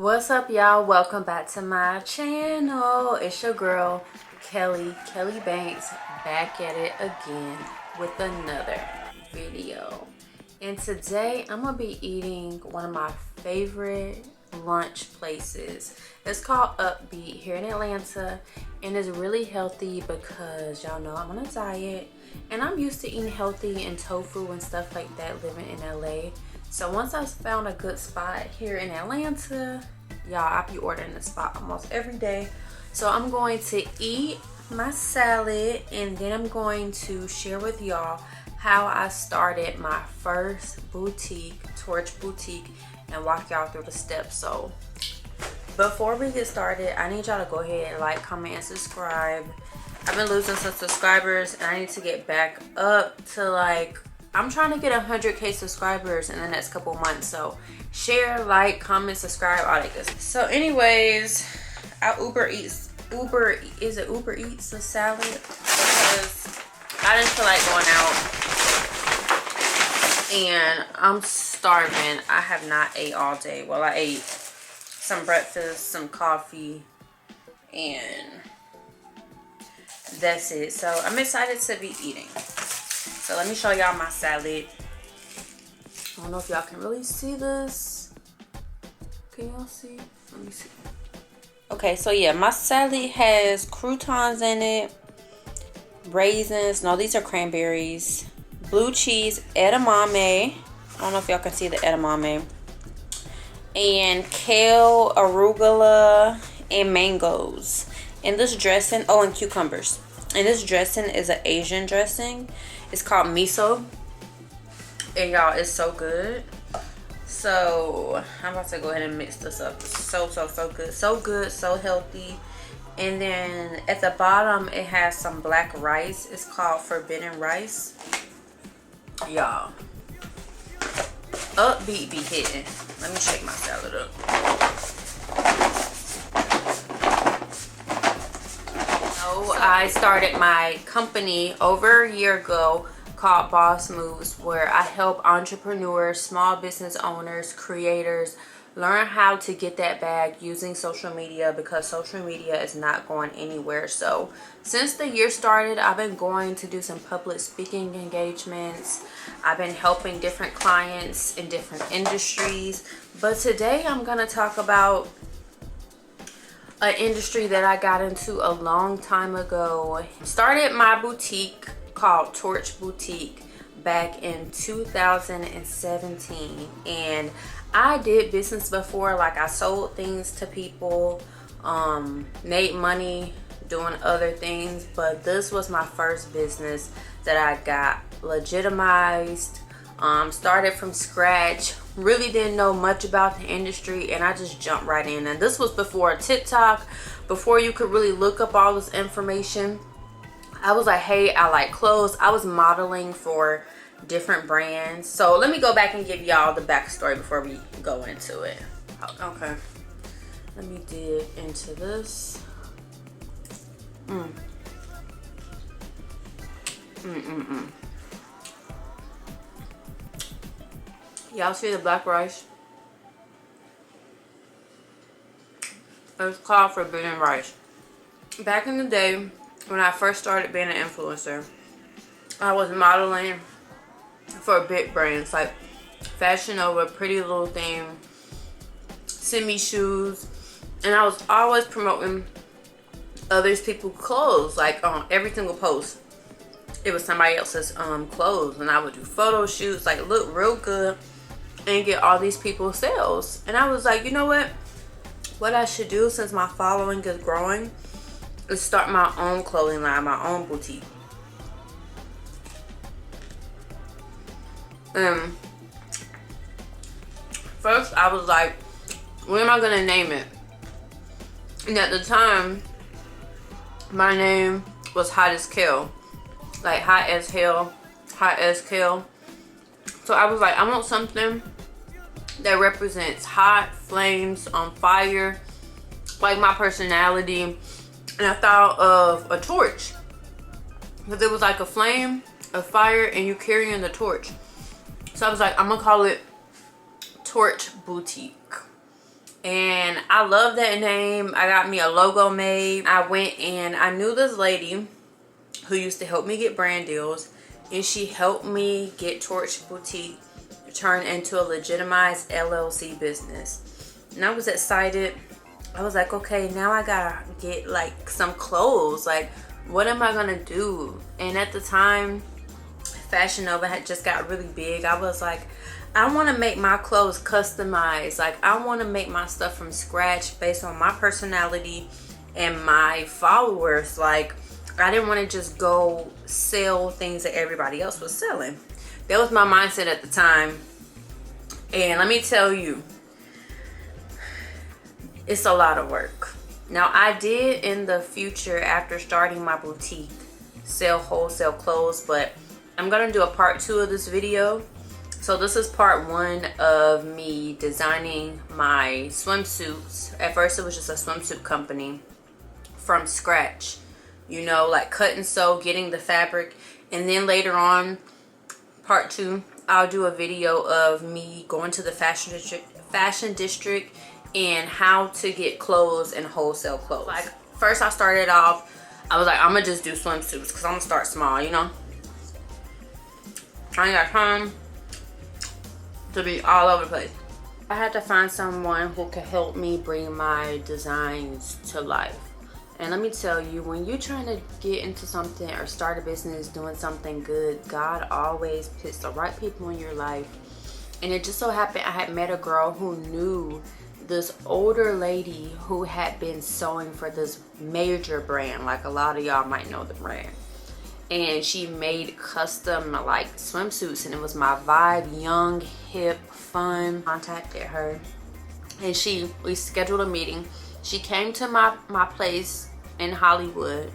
What's up, y'all? Welcome back to my channel. It's your girl Kelly Banks, back at it again with another video. And today I'm gonna be eating one of my favorite lunch places. It's called Upbeat here in Atlanta, and it's really healthy because y'all know I'm on a diet and I'm used to eating healthy and tofu and stuff like that living in LA. So once I found a good spot here in Atlanta, y'all, I'll be ordering this spot almost every day. So I'm going to eat my salad, and then I'm going to share with y'all how I started my first boutique, Torch Boutique, and walk y'all through the steps. So before we get started, I need y'all to go ahead and like, comment, and subscribe. I've been losing some subscribers and I need to get back up to I'm trying to get 100K subscribers in the next couple months. So share, like, comment, subscribe, all that good stuff. So anyways, I Uber Eats the salad because I didn't feel like going out and I'm starving. I have not ate all day. Well, I ate some breakfast, some coffee, and that's it. So I'm excited to be eating. So let me show y'all my salad. I don't know if y'all can really see this. Can y'all see? Let me see. Okay, so yeah, my salad has croutons in it, raisins, no, these are cranberries, blue cheese, edamame, I don't know if y'all can see the edamame, and kale, arugula, and mangoes. And this dressing, oh, and cucumbers. And this dressing is an Asian dressing. It's called miso. And y'all, it's so good. So I'm about to go ahead and mix this up. It's so good. So good, so healthy. And then at the bottom, it has some black rice. It's called forbidden rice. Y'all, Upbeat be hitting. Let me shake my salad up. I started my company over a year ago called Boss Moves, where I help entrepreneurs, small business owners, creators learn how to get that bag using social media, because social media is not going anywhere. So since the year started, I've been going to do some public speaking engagements. I've been helping different clients in different industries. But today I'm going to talk about an industry that I got into a long time ago. Started my boutique called Torch Boutique back in 2017, and I did business before. Like, I sold things to people, made money doing other things, but this was my first business that I got legitimized. Started from scratch, really didn't know much about the industry, and I just jumped right in. And this was before TikTok, before you could really look up all this information. I was like, hey, I like clothes. I was modeling for different brands. So let me go back and give y'all the backstory before we go into it. Okay, let me dig into this. Y'all see the black rice? It's called forbidden rice. Back in the day, when I first started being an influencer, I was modeling for big brands like Fashion Nova, Pretty Little Thing, Simi Shoes, and I was always promoting others people's clothes. Like, on every single post, it was somebody else's clothes, and I would do photo shoots, like look real good, and get all these people's sales. And I was like, you know what I should do, since my following is growing, is start my own clothing line, my own boutique. First I was like, what am I gonna name it? And at the time, my name was Hot as Kale, like hot as hell, hot as kale. So I was like, I want something that represents hot, flames, on fire, like my personality. And I thought of a torch, because it was like a flame, a fire, and you carrying the torch. So I was like, I'm gonna call it Torch Boutique. And I love that name. I got me a logo made. I went and I knew this lady who used to help me get brand deals, and she helped me get Torch Boutique turn into a legitimized LLC business. And I was excited. I was like, okay, now I gotta get like some clothes. Like, what am I gonna do? And at the time, Fashion Nova had just got really big. I was like, I want to make my clothes customized. Like, I want to make my stuff from scratch based on my personality and my followers. Like, I didn't want to just go sell things that everybody else was selling. That was my mindset at the time. And let me tell you, it's a lot of work. Now, I did in the future, after starting my boutique, sell wholesale clothes, but I'm going to do a part 2 of this video. So this is part 1 of me designing my swimsuits. At first it was just a swimsuit company from scratch. You know, like cut and sew, getting the fabric. And then later on, part 2, I'll do a video of me going to the fashion district and how to get clothes and wholesale clothes. Like, first I started off, I was like, I'm gonna just do swimsuits because I'm gonna start small, you know. I ain't got time to be all over the place. I had to find someone who could help me bring my designs to life. And let me tell you, when you're trying to get into something or start a business doing something good, God always puts the right people in your life. And it just so happened I had met a girl who knew this older lady who had been sewing for this major brand. Like, a lot of y'all might know the brand. And she made custom like swimsuits, and it was my vibe, young, hip, fun. Contacted her, and we scheduled a meeting. She came to my place in Hollywood,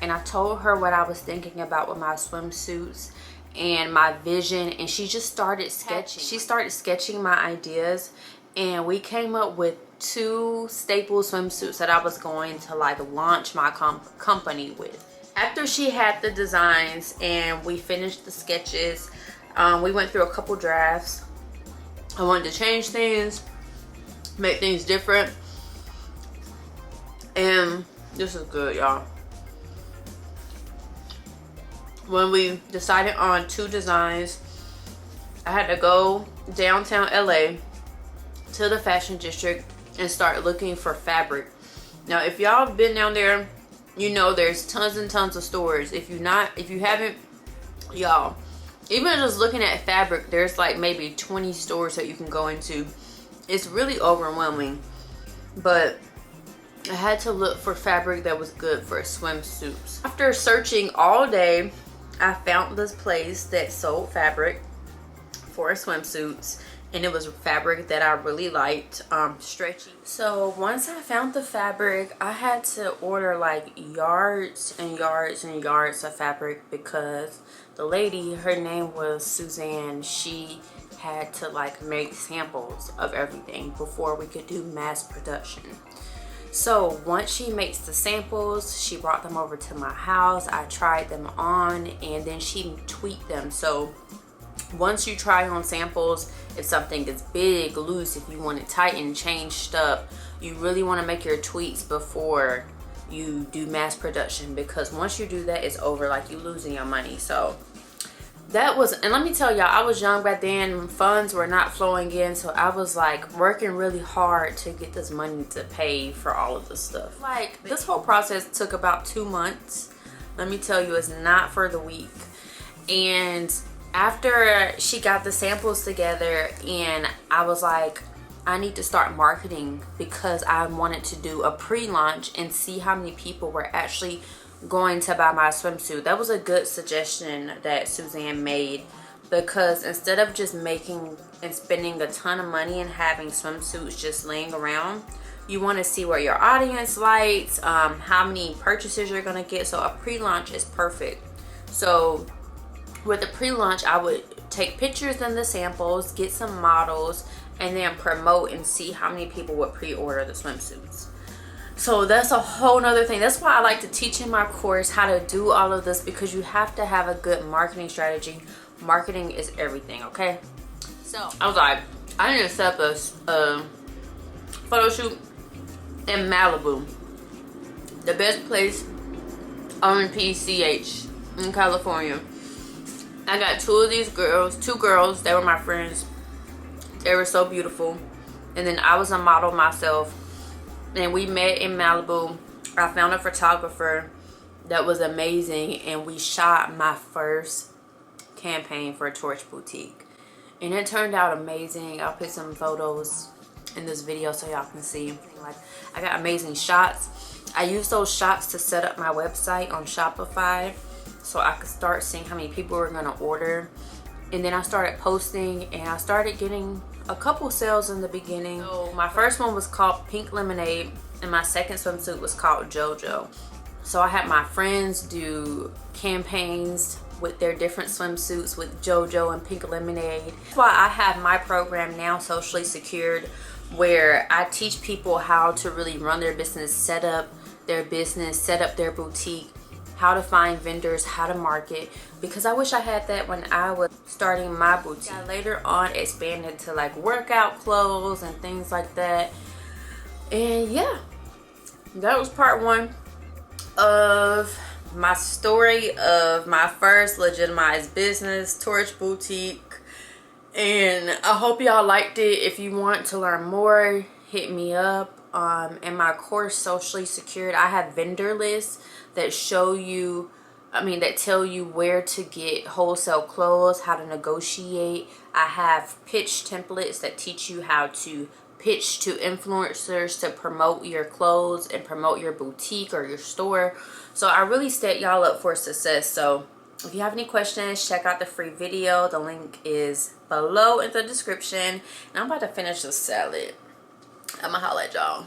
and I told her what I was thinking about with my swimsuits and my vision, and she just started sketching. She started sketching my ideas, and we came up with 2 staple swimsuits that I was going to like launch my company with. After she had the designs and we finished the sketches, we went through a couple drafts. I wanted to change things, make things different, and this is good, y'all. When we decided on 2 designs, I had to go downtown LA to the fashion district and start looking for fabric. Now, if y'all have been down there, you know there's tons and tons of stores. If you haven't, y'all, even just looking at fabric, there's like maybe 20 stores that you can go into. It's really overwhelming. But I had to look for fabric that was good for swimsuits. After searching all day, I found this place that sold fabric for swimsuits. And it was fabric that I really liked, stretchy. So once I found the fabric, I had to order like yards and yards and yards of fabric, because the lady, her name was Suzanne, she had to like make samples of everything before we could do mass production. So once she makes the samples, she brought them over to my house. I tried them on, and then she tweaked them. So once you try on samples, if something is big, loose, if you want it tightened, changed up, you really want to make your tweaks before you do mass production, because once you do that, it's over. Like, you losing your money. So that was, and let me tell y'all, I was young back then, funds were not flowing in, so I was like working really hard to get this money to pay for all of this stuff. Like, this whole process took about 2 months. Let me tell you, it's not for the weak. And after she got the samples together, and I was like, I need to start marketing, because I wanted to do a pre-launch and see how many people were actually going to buy my swimsuit. That was a good suggestion that Suzanne made, because instead of just making and spending a ton of money and having swimsuits just laying around, you want to see what your audience likes, how many purchases you're going to get. So a pre-launch is perfect. So with the pre-launch, I would take pictures in the samples, get some models, and then promote and see how many people would pre-order the swimsuits. So that's a whole nother thing. That's why I like to teach in my course how to do all of this, because you have to have a good marketing strategy. Marketing is everything, okay? So I was like, I need to set up photo shoot in Malibu, the best place on PCH in California. I got two girls. They were my friends. They were so beautiful. And then I was a model myself. And we met in Malibu. I found a photographer that was amazing. And we shot my first campaign for Torch Boutique. And it turned out amazing. I'll put some photos in this video so y'all can see. Like, I got amazing shots. I used those shots to set up my website on Shopify so I could start seeing how many people were going to order. And then I started posting and I started getting a couple sales in the beginning. So my first one was called Pink Lemonade and my second swimsuit was called JoJo. So I had my friends do campaigns with their different swimsuits with JoJo and Pink Lemonade. That's why I have my program now, Socially Secured, where I teach people how to really run their business, set up their business, set up their boutique, how to find vendors, how to market, because I wish I had that when I was starting my boutique. I later on expanded to like workout clothes and things like that. And yeah, that was part one of my story of my first legitimized business, Torch Boutique. And I hope y'all liked it. If you want to learn more, hit me up. In my course, Socially Secured, I have vendor lists that show you, that tell you where to get wholesale clothes, how to negotiate. I have pitch templates that teach you how to pitch to influencers to promote your clothes and promote your boutique or your store. So I really set y'all up for success. So if you have any questions, check out the free video. The link is below in the description. And I'm about to finish the salad. I'ma holla at y'all.